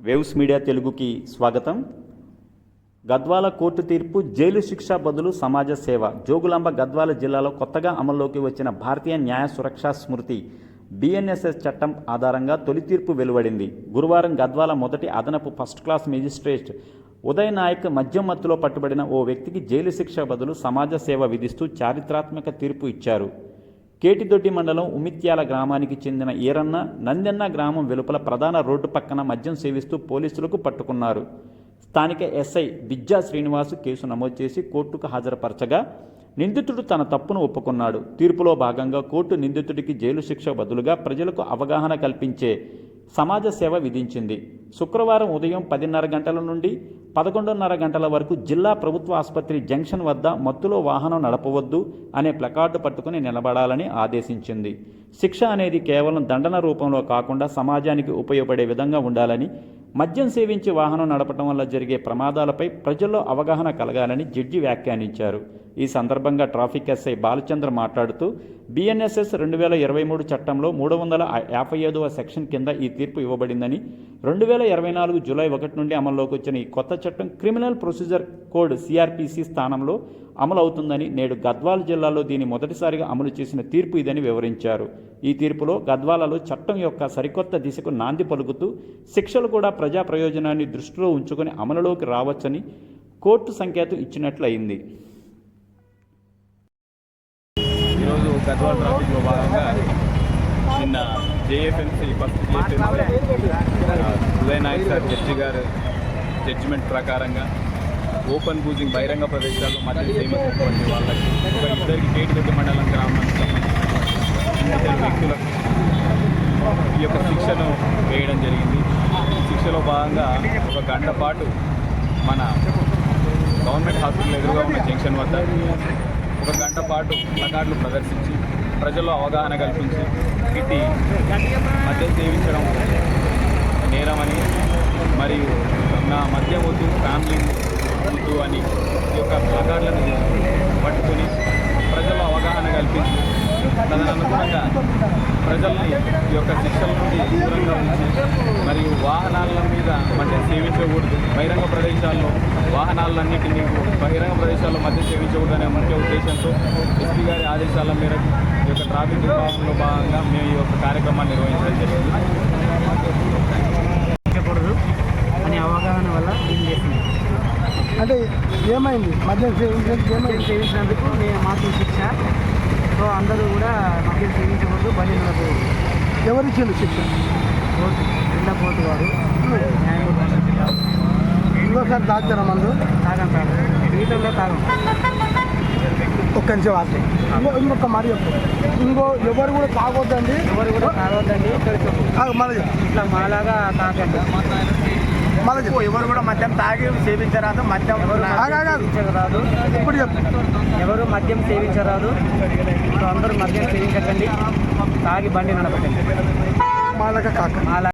Waves media తెలుగుకి స్వాగతం. Gadwal court తీర్పు జైలు శిక్ష బదులు సమాజ సేవ. జోగులాంబ గద్వాల జిల్లాలో కొత్తగా అమల్లోకి వచ్చిన భారతీయ న్యాయ సురక్షా స్మృతి బిఎన్ఎస్ఎస్ చట్టం ఆధారంగా తొలి తీర్పు వెలువడింది. గురువారం గద్వాల మొదటి అదనపు first class magistrate Uday Naik మద్యం మత్తులో పట్టుబడిన ఓ వ్యక్తికి జైలు శిక్ష బదులు సమాజ సేవ విధిస్తూ చారిత్రాత్మక తీర్పు ఇచ్చారు. కేటిదొడ్డి మండలం ఉమిత్యాల గ్రామానికి చెందిన ఈరన్న నందెన్న గ్రామం వెలుపల ప్రధాన రోడ్డు పక్కన మద్యం సేవిస్తూ పోలీసులకు పట్టుకున్నారు. స్థానిక ఎస్ఐ బిజ్జా శ్రీనివాసు కేసు నమోదు చేసి కోర్టుకు హాజరుపరచగా నిందితుడు తన తప్పును ఒప్పుకున్నాడు. తీర్పులో భాగంగా కోర్టు నిందితుడికి జైలు శిక్ష బదులుగా ప్రజలకు అవగాహన కల్పించే సమాజ సేవ విధించింది. శుక్రవారం ఉదయం 10:30 గంటల నుండి 11:30 గంటల వరకు జిల్లా ప్రభుత్వ ఆసుపత్రి జంక్షన్ వద్ద మత్తులో వాహనం నడపవద్దు అనే ప్లకార్డు పట్టుకుని నిలబడాలని ఆదేశించింది. శిక్ష అనేది కేవలం దండన రూపంలో కాకుండా సమాజానికి ఉపయోగపడే విధంగా ఉండాలని, మద్యం సేవించి వాహనం నడపడం వల్ల జరిగే ప్రమాదాలపై ప్రజల్లో అవగాహన కలగాలని జడ్జి వ్యాఖ్యానించారు. ఈ సందర్భంగా ట్రాఫిక్ ఎస్ఐ బాలచంద్ర మాట్లాడుతూ బిఎన్ఎస్ఎస్ 2023 చట్టంలో 355వ సెక్షన్ కింద ఈ తీర్పు ఇవ్వబడిందని, 2024 జూలై 1 నుండి అమల్లోకి వచ్చిన ఈ కొత్త చట్టం క్రిమినల్ ప్రొసీజర్ కోడ్ సిఆర్పిసి స్థానంలో అమలు అవుతుందని, నేడు గద్వాల జిల్లాలో దీన్ని మొదటిసారిగా అమలు చేసిన తీర్పు ఇదని వివరించారు. ఈ తీర్పులో గద్వాలలో చట్టం యొక్క సరికొత్త దిశకు నాంది పలుకుతూ శిక్షలు కూడా ప్రజా ప్రయోజనాన్ని దృష్టిలో ఉంచుకొని అమలులోకి రావచ్చని కోర్టు సంకేతం ఇచ్చినట్లయింది. ఈరోజు గద్వాల ట్రాఫిక్లో భాగంగా నిన్న JFMC first Uday Naik sir judge గారు జడ్జిమెంట్ ప్రకారంగా ఓపెన్ బూజింగ్ బహిరంగ ప్రదేశాల్లో మద్యం సేవించినటువంటి వాళ్ళకి ఒక ఇద్దరికి కేటిదొడ్డి మండలం గ్రామానికి సంబంధించిన ఇద్దరు వ్యక్తులకు ఈ యొక్క శిక్షను వేయడం జరిగింది. శిక్షలో భాగంగా 1 గంట పాటు మన గవర్నమెంట్ హాస్పిటల్ ఎదురుగా ఉన్న జంక్షన్ వద్ద 1 గంట పాటు ప్లకార్డులు ప్రదర్శించి ప్రజల్లో అవగాహన కల్పించి ఇట్టి మద్యం సేవించడం నేరమని, మరియు నా మద్యం వద్దు, ఫ్యామిలీ వద్దు అని ఈ యొక్క ప్లకార్డులను పట్టుకొని ప్రజల్లో అవగాహన కల్పించి తదనుగుణంగా ప్రజల్ని ఈ యొక్క శిక్షల నుండి దూరంగా ఉంచి, మరియు వాహనాల మీద మద్యం సేవించకూడదు, బహిరంగ ప్రదేశాల్లో వాహనాలన్నింటినీ బహిరంగ ప్రదేశాల్లో మద్యం సేవించకూడదు అనే ముఖ్య ఉద్దేశంతో ఎస్పీ గారి ఆదేశాల మేరకు ఈ యొక్క ట్రాఫిక్ విభాగంలో భాగంగా మేము ఈ యొక్క కార్యక్రమాన్ని నిర్వహించడం జరిగింది. అనే అవగాహన వల్ల ఏం చేసింది అంటే ఏమైంది? మద్యం సేవించినందుకు మాకు శిక్ష. సో అందరూ కూడా మద్యం సేవించకూడదు, బండి నడపకూడదు. ఎవరిచ్చిండు శిక్ష? కోర్టు, జిల్లా కోర్టు వారు న్యాయమూర్తి. ఇంకోసారి తాగుతారా మందు? తాగం జీవితంలో తాగం. ఒక్క నిమిషం వార్త ఇంకొక మరి ఎవరు కూడా తాగొద్దండి, ఎవరు కూడా తాగొద్దండి. ఇట్లా మాలాగా తాగండి. ఎవరు కూడా మద్యం తాగి సేవించరాదు, మద్యం సేవించరాదు. ఇప్పుడు చెప్పు, ఎవరు మద్యం సేవించరాదు. అందరూ మద్యం సేవించకండి, తాగి బండి నడపకండి. మాలాగా కాక